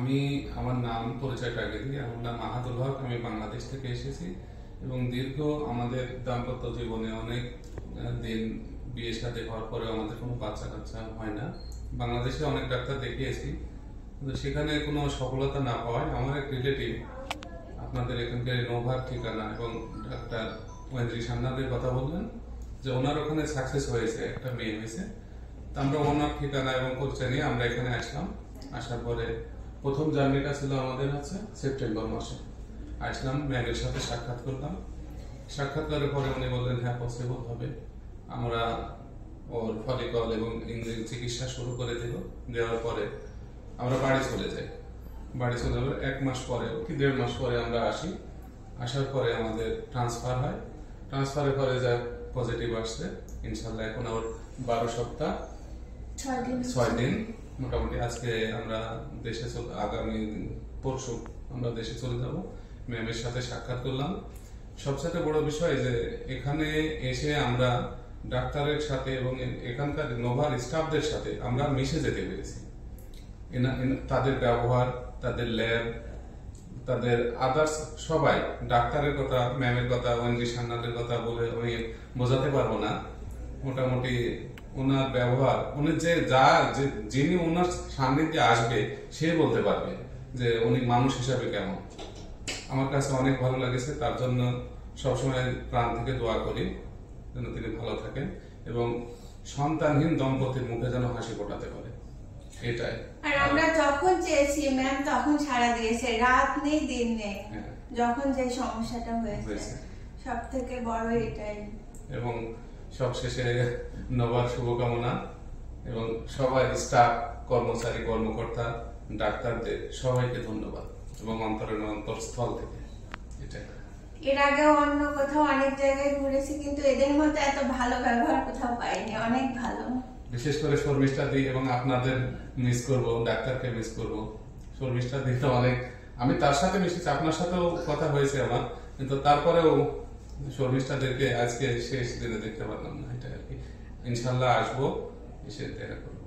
আমি আমার নাম পরিচয়টা আগে দিই। আমার নাম আহাদুল হক, আমি বাংলাদেশ থেকে এসেছি এবং দীর্ঘ আমাদের দাম্পত্য জীবনে অনেক দিন বিয়ে শাদী হওয়ার পরে আমাদের কোনো বাচ্চা কাচ্চা হয় না। বাংলাদেশে অনেক ডাক্তার দেখিয়েছি, কিন্তু সেখানে কোনো সফলতা না পাওয়ায় আমার এক রিলেটিভ আপনাদের এখানকার নোভার ঠিকানা এবং ডাক্তার মহেন্দ্রী সান্নালের কথা বললেন যে ওনার ওখানে সাকসেস হয়েছে, একটা মেয়ে হয়েছে। তো আমরা ওনার ঠিকানা এবং পরিচয় নিয়ে আমরা এখানে আসলাম। আসার পরে প্রথম জার্নিটা ছিল আমাদের হচ্ছে সেপ্টেম্বর মাসে আসলাম, ম্যামের সাথে সাক্ষাৎ করলাম। সাক্ষাৎকারের পরে উনি বললেন হ্যাঁ পসিবল হবে, আমরা ওর ফলিকল এবং ইংরেজি চিকিৎসা শুরু করে দেওয়ার পরে আমরা বাড়ি চলে যাই। বাড়ি চলে যাওয়ার 1 মাস পরে কি 1.5 মাস পরে আমরা আসি। আসার পরে আমাদের ট্রান্সফার হয়। ট্রান্সফারের পরে যা পজিটিভ আসছে, ইনশাল্লাহ এখন ওর 12 সপ্তাহ 6 দিন মোটামুটি। আজকে আমরা দেশে আগামী পরশু আমরা দেশে চলে যাব। ম্যামের সাথে সাক্ষাৎ করলাম। সবচেয়ে বড় বিষয় যে এখানে এসে আমরা ডাক্তারের সাথে এবং এখানকার নোভার স্টাফদের সাথে আমরা মিশে যেতে পেরেছি। তাদের ব্যবহার, তাদের ল্যাব, তাদের আদার্স সবাই, ডাক্তারের কথা, ম্যামের কথা, মহেন্দ্রী সান্নালের কথা বলে আমি বোঝাতে পারবো না। মোটামুটি ওনার ব্যবহার, উনি যিনি ওনার সান্নিধ্যে আসবে সে বলতে পারবে যে উনি মানুষ হিসাবে কেমন। আমার কাছে অনেক ভালো লেগেছে, তার জন্য সবসময় প্রাণ থেকে দোয়া করি যেন তিনি ভালো থাকেন এবং সন্তানহীন দম্পতির মুখে যেন হাসি ফোটাতে পারে, এটাই। আর আমরা যখন চেয়েছি ম্যাম তখন সাড়া দিয়েছে, রাত নেই দিন নেই। যখন যে সমস্যাটা হয়েছে সব থেকে বড় এটাই। এবং সবশেষে নোভার শুভকামনা এবং সবাই স্টাফ, কর্মচারী, কর্মকর্তা, ডাক্তারদের সবাইকে ধন্যবাদ এবং অন্তরের অন্তরস্থল থেকে এটাই। এর আগেও অন্য কোথাও অনেক জায়গায় ঘুরেছি, কিন্তু এদের মতো এত ভালো ব্যবহার কোথাও পাইনি। অনেক ভালো। বিশেষ করে শর্মিষ্ঠা দি এবং আপনাদের মিস করব, ডাক্তারকে মিস করব। শর্মিষ্ঠা দি তো অনেক, আমি তার সাথে মিশেছি, আপনার সাথেও কথা হয়েছে আমার, কিন্তু তারপরেও শর্মিষ্ঠাদেরকে আজকে শেষ দিনে দেখতে পারলাম না, এটা আর কি। ইনশাল্লাহ আসবো, এসে দেখা করবো।